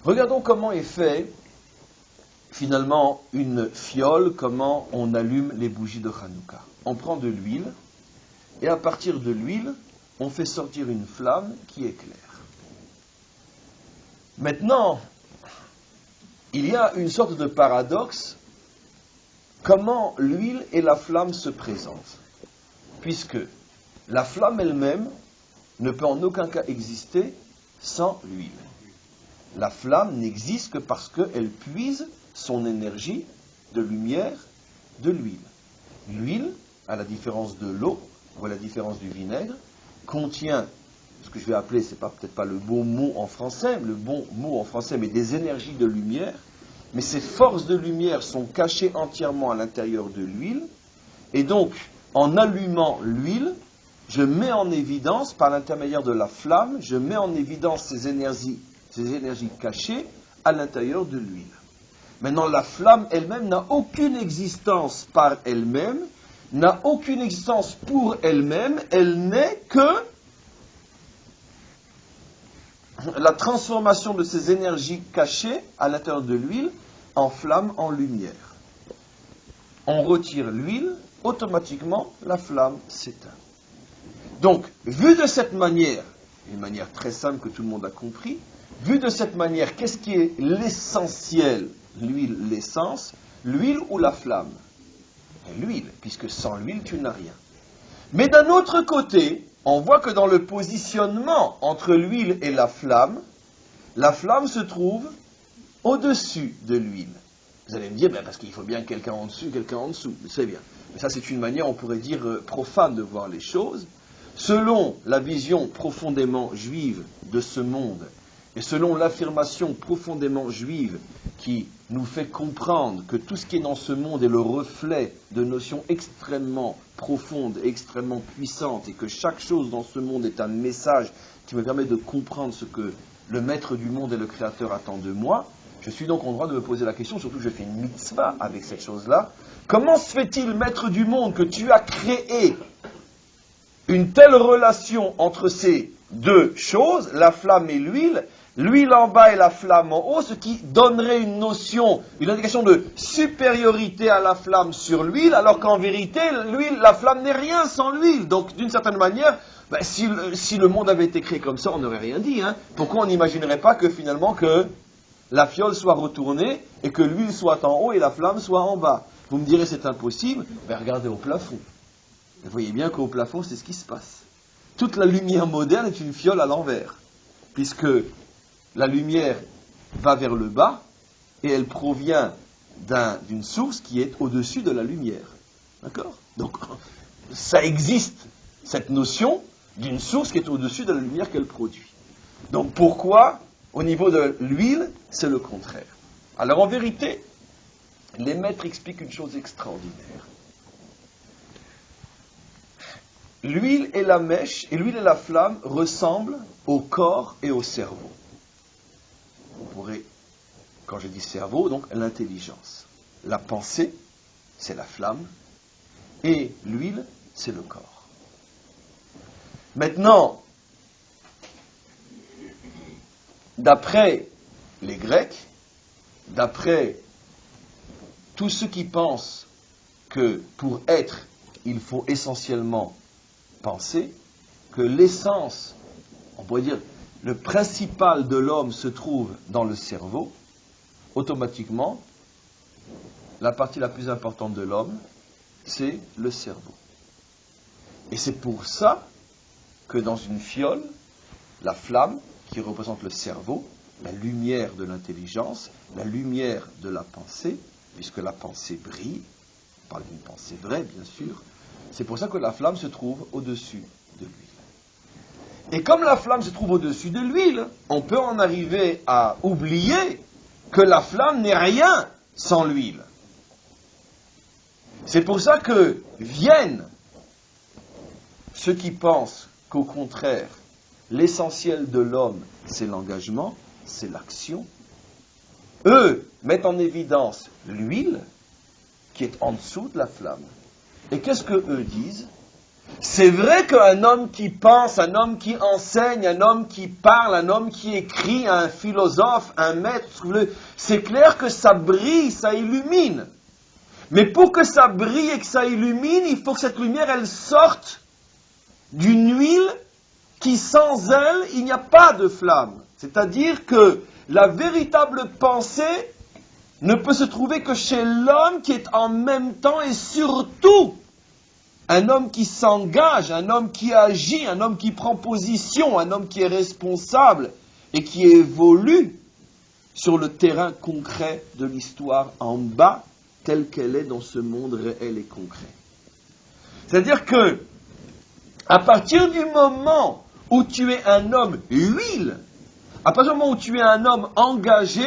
Regardons comment est fait finalement une fiole, comment on allume les bougies de Hanouka. On prend de l'huile et à partir de l'huile, on fait sortir une flamme qui éclaire. Maintenant, il y a une sorte de paradoxe, comment l'huile et la flamme se présentent, puisque la flamme elle-même ne peut en aucun cas exister sans l'huile. La flamme n'existe que parce qu'elle puise son énergie de lumière de l'huile. L'huile, à la différence de l'eau, ou à la différence du vinaigre, contient ce que je vais appeler, c'est peut-être pas le bon mot en français, mais des énergies de lumière. Mais ces forces de lumière sont cachées entièrement à l'intérieur de l'huile. Et donc, en allumant l'huile, je mets en évidence, par l'intermédiaire de la flamme, je mets en évidence ces énergies cachées à l'intérieur de l'huile. Maintenant, la flamme elle-même n'a aucune existence par elle-même, n'a aucune existence pour elle-même, elle n'est que la transformation de ces énergies cachées à l'intérieur de l'huile en flamme, en lumière. On retire l'huile, automatiquement la flamme s'éteint. Donc, vu de cette manière, une manière très simple que tout le monde a compris, vu de cette manière, qu'est-ce qui est l'essentiel, l'huile, l'essence, l'huile ou la flamme? L'huile, puisque sans l'huile, tu n'as rien. Mais d'un autre côté, on voit que dans le positionnement entre l'huile et la flamme se trouve au-dessus de l'huile. Vous allez me dire, parce qu'il faut bien quelqu'un en dessus, quelqu'un en dessous. C'est bien. Mais ça, c'est une manière, on pourrait dire, profane de voir les choses. Selon la vision profondément juive de ce monde, et selon l'affirmation profondément juive qui nous fait comprendre que tout ce qui est dans ce monde est le reflet de notions extrêmement profondes, extrêmement puissantes, et que chaque chose dans ce monde est un message qui me permet de comprendre ce que le maître du monde et le créateur attend de moi, je suis donc en droit de me poser la question, surtout que je fais une mitzvah avec cette chose-là, comment se fait-il, maître du monde, que tu as créé une telle relation entre ces deux choses, la flamme et l'huile en bas et la flamme en haut, ce qui donnerait une notion, une indication de supériorité à la flamme sur l'huile, alors qu'en vérité, la flamme n'est rien sans l'huile. Donc, d'une certaine manière, si le monde avait été créé comme ça, on n'aurait rien dit. Pourquoi on n'imaginerait pas que finalement que la fiole soit retournée et que l'huile soit en haut et la flamme soit en bas? Vous me direz c'est impossible, regardez au plafond. Vous voyez bien qu'au plafond, c'est ce qui se passe. Toute la lumière moderne est une fiole à l'envers, puisque la lumière va vers le bas et elle provient d'une source qui est au-dessus de la lumière. D'accord? Donc, ça existe, cette notion d'une source qui est au-dessus de la lumière qu'elle produit. Donc, pourquoi, au niveau de l'huile, c'est le contraire? Alors, en vérité, les maîtres expliquent une chose extraordinaire. L'huile et la mèche, et l'huile et la flamme ressemblent au corps et au cerveau. On pourrait, quand je dis cerveau, donc l'intelligence. La pensée, c'est la flamme, et l'huile, c'est le corps. Maintenant, d'après les Grecs, d'après tous ceux qui pensent que pour être, il faut essentiellement penser, que l'essence, on pourrait dire, le principal de l'homme se trouve dans le cerveau, automatiquement, la partie la plus importante de l'homme, c'est le cerveau. Et c'est pour ça que dans une fiole, la flamme, qui représente le cerveau, la lumière de l'intelligence, la lumière de la pensée, puisque la pensée brille, on parle d'une pensée vraie, bien sûr, c'est pour ça que la flamme se trouve au-dessus de l'huile. Et comme la flamme se trouve au-dessus de l'huile, on peut en arriver à oublier que la flamme n'est rien sans l'huile. C'est pour ça que viennent ceux qui pensent qu'au contraire, l'essentiel de l'homme, c'est l'engagement, c'est l'action. Eux mettent en évidence l'huile qui est en dessous de la flamme. Et qu'est-ce que eux disent? C'est vrai qu'un homme qui pense, un homme qui enseigne, un homme qui parle, un homme qui écrit, un philosophe, un maître, c'est clair que ça brille, ça illumine. Mais pour que ça brille et que ça illumine, il faut que cette lumière, elle sorte d'une huile qui, sans elle, il n'y a pas de flamme. C'est-à-dire que la véritable pensée ne peut se trouver que chez l'homme qui est en même temps et surtout un homme qui s'engage, un homme qui agit, un homme qui prend position, un homme qui est responsable et qui évolue sur le terrain concret de l'histoire en bas, telle qu'elle est dans ce monde réel et concret. C'est-à-dire que, à partir du moment où tu es un homme huile, à partir du moment où tu es un homme engagé,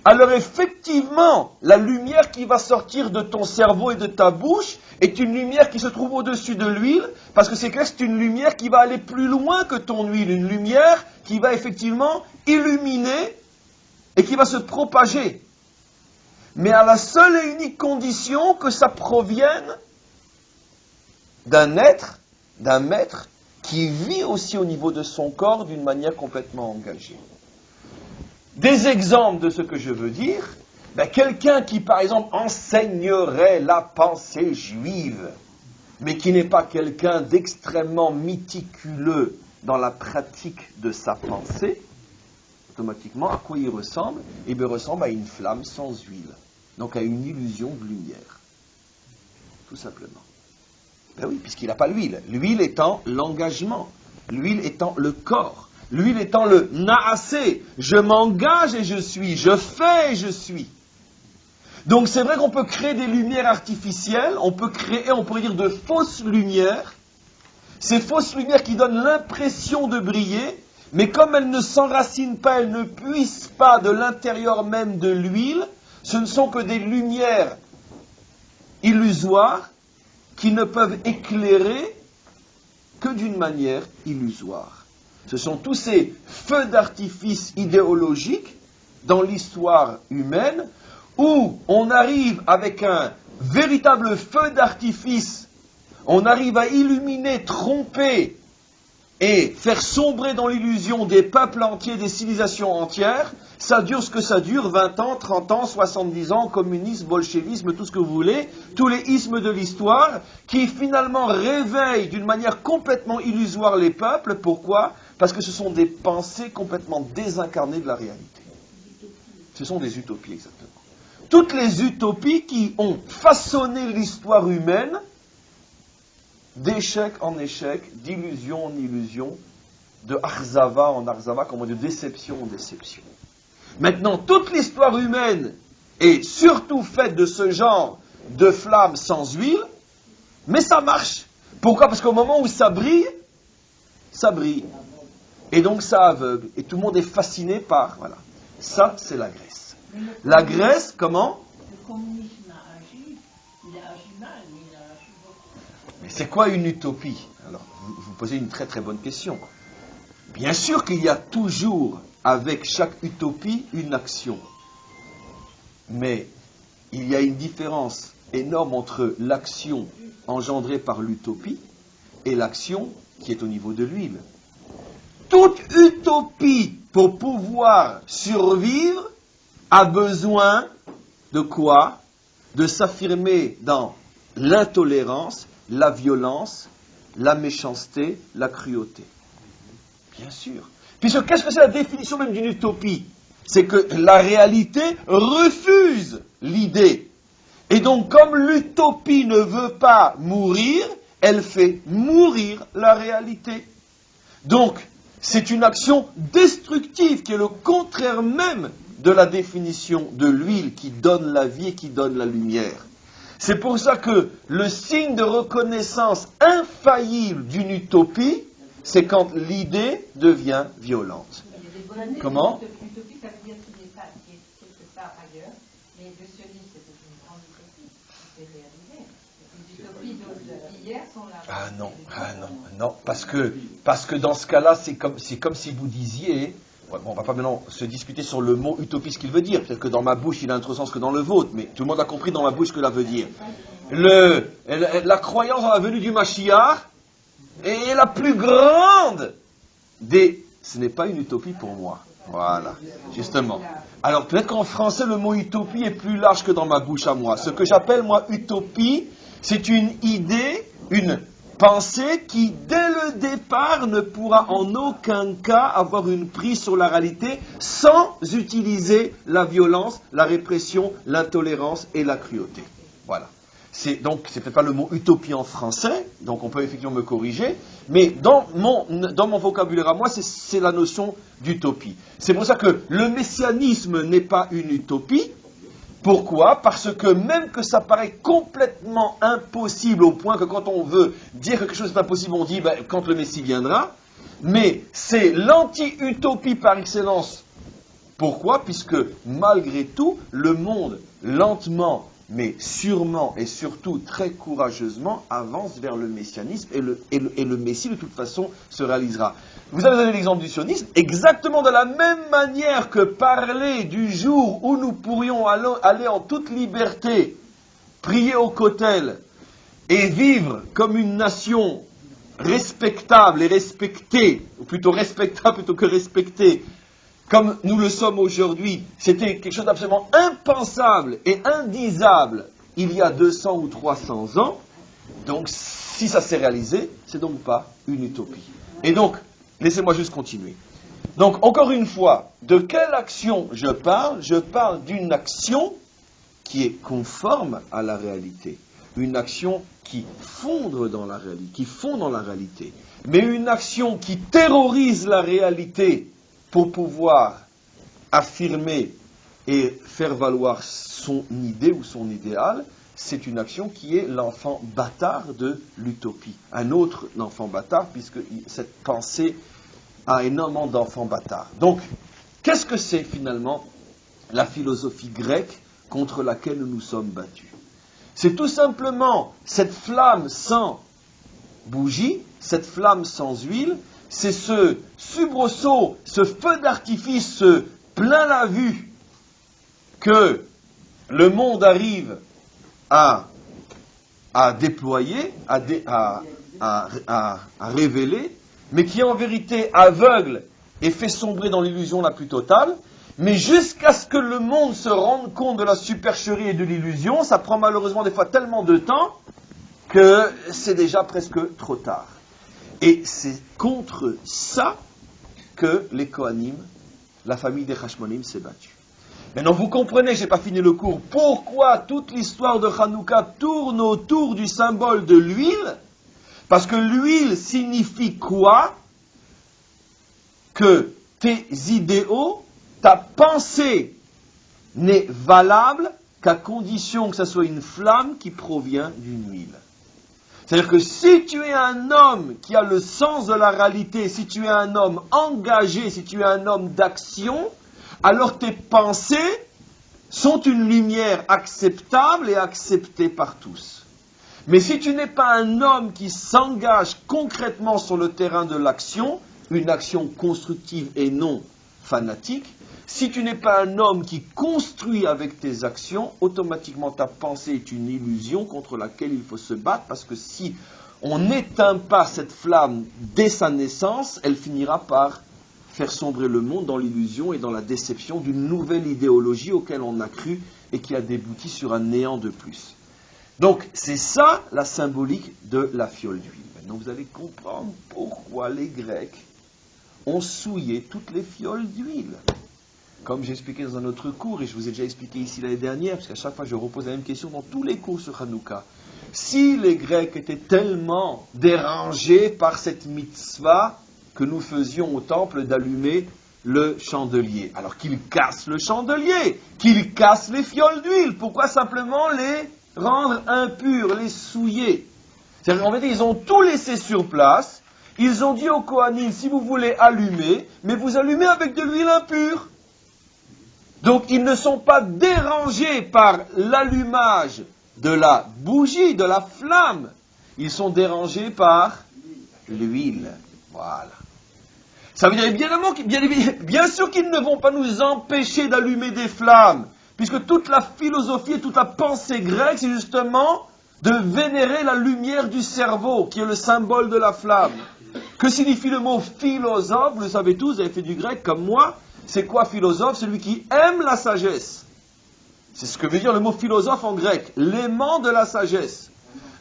alors effectivement, la lumière qui va sortir de ton cerveau et de ta bouche est une lumière qui se trouve au-dessus de l'huile, parce que c'est clair, c'est une lumière qui va aller plus loin que ton huile, une lumière qui va effectivement illuminer et qui va se propager. Mais à la seule et unique condition que ça provienne d'un être, d'un maître, qui vit aussi au niveau de son corps d'une manière complètement engagée. Des exemples de ce que je veux dire, quelqu'un qui par exemple enseignerait la pensée juive, mais qui n'est pas quelqu'un d'extrêmement méticuleux dans la pratique de sa pensée, automatiquement, à quoi il ressemble? Il ressemble à une flamme sans huile, donc à une illusion de lumière, tout simplement. Ben oui, puisqu'il n'a pas l'huile. L'huile étant l'engagement, l'huile étant le corps, l'huile étant le naasé. Je m'engage et je suis, je fais et je suis. Donc c'est vrai qu'on peut créer des lumières artificielles, on peut créer, on pourrait dire, de fausses lumières. Ces fausses lumières qui donnent l'impression de briller, mais comme elles ne s'enracinent pas, elles ne puissent pas de l'intérieur même de l'huile, ce ne sont que des lumières illusoires qui ne peuvent éclairer que d'une manière illusoire. Ce sont tous ces feux d'artifice idéologiques dans l'histoire humaine où on arrive avec un véritable feu d'artifice, on arrive à illuminer, tromper et faire sombrer dans l'illusion des peuples entiers, des civilisations entières. Ça dure ce que ça dure, 20 ans, 30 ans, 70 ans, communisme, bolchevisme, tout ce que vous voulez, tous les ismes de l'histoire, qui finalement réveillent d'une manière complètement illusoire les peuples. Pourquoi? Parce que ce sont des pensées complètement désincarnées de la réalité. Ce sont des utopies, exactement. Toutes les utopies qui ont façonné l'histoire humaine, d'échec en échec, d'illusion en illusion, de arzava en arzava, comme on dit, de déception en déception. Maintenant, toute l'histoire humaine est surtout faite de ce genre de flammes sans huile, mais ça marche. Pourquoi? Parce qu'au moment où ça brille, et donc ça aveugle, et tout le monde est fasciné par, voilà. Ça, c'est la Grèce. La Grèce, comment? Le communisme a agi, il a agi mal, mais il a agi beaucoup. Mais c'est quoi une utopie? Alors, vous posez une très très bonne question. Bien sûr qu'il y a toujours, avec chaque utopie, une action. Mais il y a une différence énorme entre l'action engendrée par l'utopie et l'action qui est au niveau de l'huile. Toute utopie, pour pouvoir survivre, a besoin de quoi? De s'affirmer dans l'intolérance, la violence, la méchanceté, la cruauté. Bien sûr. Puisque qu'est-ce que c'est la définition même d'une utopie? C'est que la réalité refuse l'idée. Et donc, comme l'utopie ne veut pas mourir, elle fait mourir la réalité. Donc, c'est une action destructive qui est le contraire même de la définition de l'huile qui donne la vie et qui donne la lumière. C'est pour ça que le signe de reconnaissance infaillible d'une utopie, c'est quand l'idée devient violente. Comment? L'utopie, ça veut dire qu'il n'est pas quelque part ailleurs, mais de ce livre, c'était une grande utopie qui s'est réalisée. Les utopies d'hier sont là. Non, parce que dans ce cas-là, c'est comme si vous disiez, bon, on ne va pas maintenant se disputer sur le mot utopie, ce qu'il veut dire. Peut-être que dans ma bouche, il a un autre sens que dans le vôtre, mais tout le monde a compris dans ma bouche ce que cela veut dire. La croyance en la venue du Mashiach, Et la plus grande des... Ce n'est pas une utopie pour moi. Voilà, justement. Alors peut-être qu'en français, le mot utopie est plus large que dans ma bouche à moi. Ce que j'appelle, moi, utopie, c'est une idée, une pensée qui, dès le départ, ne pourra en aucun cas avoir une prise sur la réalité sans utiliser la violence, la répression, l'intolérance et la cruauté. Voilà. C'est peut-être pas le mot utopie en français, donc on peut effectivement me corriger, mais dans mon vocabulaire à moi, c'est la notion d'utopie. C'est pour ça que le messianisme n'est pas une utopie. Pourquoi? Parce que même que ça paraît complètement impossible, au point que quand on veut dire que quelque chose est impossible, on dit quand le Messie viendra, mais c'est l'anti-utopie par excellence. Pourquoi? Puisque malgré tout, le monde, lentement, mais sûrement et surtout très courageusement, avance vers le messianisme et le Messie, de toute façon, se réalisera. Vous avez donné l'exemple du sionisme, exactement de la même manière que parler du jour où nous pourrions aller en toute liberté, prier au Kotel et vivre comme une nation respectable et respectée, ou plutôt respectable plutôt que respectée, comme nous le sommes aujourd'hui, c'était quelque chose d'absolument impensable et indisable il y a 200 ou 300 ans. Donc, si ça s'est réalisé, c'est donc pas une utopie. Et donc, laissez-moi juste continuer. Donc, encore une fois, de quelle action je parle? Je parle d'une action qui est conforme à la réalité. Une action qui fondre dans la réalité, qui fond dans la réalité. Mais une action qui terrorise la réalité pour pouvoir affirmer et faire valoir son idée ou son idéal, c'est une action qui est l'enfant bâtard de l'utopie. Un autre enfant bâtard, puisque cette pensée a énormément d'enfants bâtards. Donc, qu'est-ce que c'est finalement la philosophie grecque contre laquelle nous nous sommes battus? C'est tout simplement cette flamme sans bougie, cette flamme sans huile, c'est ce soubresaut, ce feu d'artifice plein la vue que le monde arrive à déployer, à révéler, mais qui en vérité aveugle et fait sombrer dans l'illusion la plus totale. Mais jusqu'à ce que le monde se rende compte de la supercherie et de l'illusion, ça prend malheureusement des fois tellement de temps que c'est déjà presque trop tard. Et c'est contre ça que les Kohanim, la famille des Hashmonim, s'est battue. Maintenant, vous comprenez, je n'ai pas fini le cours, pourquoi toute l'histoire de Hanouka tourne autour du symbole de l'huile? Parce que l'huile signifie quoi? Que tes idéaux, ta pensée n'est valable qu'à condition que ça soit une flamme qui provient d'une huile. C'est-à-dire que si tu es un homme qui a le sens de la réalité, si tu es un homme engagé, si tu es un homme d'action, alors tes pensées sont une lumière acceptable et acceptée par tous. Mais si tu n'es pas un homme qui s'engage concrètement sur le terrain de l'action, une action constructive et non fanatique, si tu n'es pas un homme qui construit avec tes actions, automatiquement ta pensée est une illusion contre laquelle il faut se battre, parce que si on n'éteint pas cette flamme dès sa naissance, elle finira par faire sombrer le monde dans l'illusion et dans la déception d'une nouvelle idéologie auquel on a cru et qui a débouti sur un néant de plus. Donc c'est ça la symbolique de la fiole d'huile. Maintenant vous allez comprendre pourquoi les Grecs ont souillé toutes les fioles d'huile. Comme j'ai expliqué dans un autre cours, et je vous ai déjà expliqué ici l'année dernière, parce qu'à chaque fois je repose la même question dans tous les cours sur Hanouka. Si les Grecs étaient tellement dérangés par cette mitzvah que nous faisions au temple d'allumer le chandelier, alors qu'ils cassent le chandelier, qu'ils cassent les fioles d'huile, pourquoi simplement les rendre impurs, les souiller? C'est-à-dire qu'en fait, ils ont tout laissé sur place, ils ont dit aux Kohanim, si vous voulez allumer, mais vous allumez avec de l'huile impure. Donc ils ne sont pas dérangés par l'allumage de la bougie, de la flamme. Ils sont dérangés par l'huile. Voilà. Ça veut dire bien sûr qu'ils ne vont pas nous empêcher d'allumer des flammes, puisque toute la philosophie et toute la pensée grecque, c'est justement de vénérer la lumière du cerveau, qui est le symbole de la flamme. Que signifie le mot philosophe? Vous le savez tous, vous avez fait du grec comme moi. C'est quoi philosophe? Celui qui aime la sagesse. C'est ce que veut dire le mot philosophe en grec, l'aimant de la sagesse.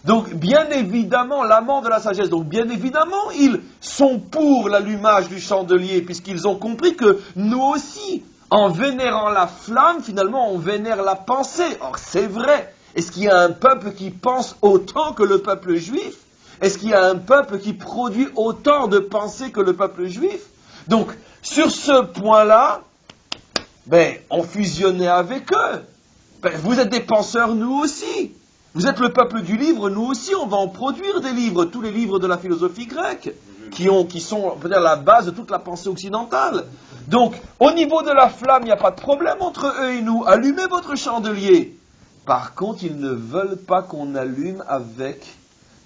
Donc, bien évidemment, l'amant de la sagesse, donc bien évidemment, ils sont pour l'allumage du chandelier, puisqu'ils ont compris que nous aussi, en vénérant la flamme, finalement, on vénère la pensée. Or, c'est vrai. Est-ce qu'il y a un peuple qui pense autant que le peuple juif? Est-ce qu'il y a un peuple qui produit autant de pensées que le peuple juif? Donc, sur ce point-là, on fusionnait avec eux. Vous êtes des penseurs, nous aussi. Vous êtes le peuple du livre, nous aussi, on va en produire des livres, tous les livres de la philosophie grecque, qui sont peut-être la base de toute la pensée occidentale. Donc, au niveau de la flamme, il n'y a pas de problème entre eux et nous. Allumez votre chandelier. Par contre, ils ne veulent pas qu'on allume avec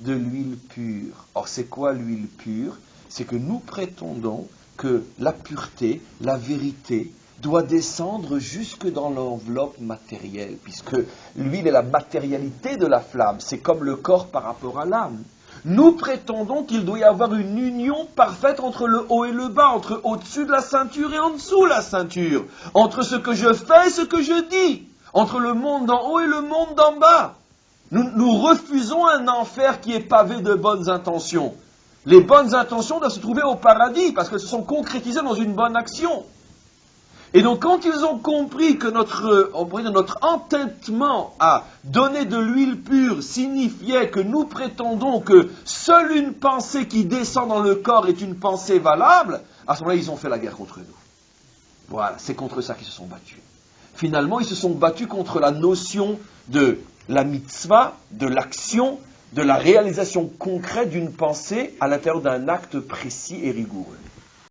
de l'huile pure. Or, c'est quoi l'huile pure? C'est que nous prétendons que la pureté, la vérité, doit descendre jusque dans l'enveloppe matérielle, puisque l'huile est la matérialité de la flamme, c'est comme le corps par rapport à l'âme. Nous prétendons qu'il doit y avoir une union parfaite entre le haut et le bas, entre au-dessus de la ceinture et en dessous de la ceinture, entre ce que je fais et ce que je dis, entre le monde d'en haut et le monde d'en bas. Nous refusons un enfer qui est pavé de bonnes intentions. Les bonnes intentions doivent se trouver au paradis, parce qu'elles se sont concrétisées dans une bonne action. Et donc, quand ils ont compris que notre entêtement à donner de l'huile pure signifiait que nous prétendons que seule une pensée qui descend dans le corps est une pensée valable, à ce moment-là, ils ont fait la guerre contre nous. Voilà, c'est contre ça qu'ils se sont battus. Finalement, ils se sont battus contre la notion de la mitzvah, de l'action, de la réalisation concrète d'une pensée à l'intérieur d'un acte précis et rigoureux.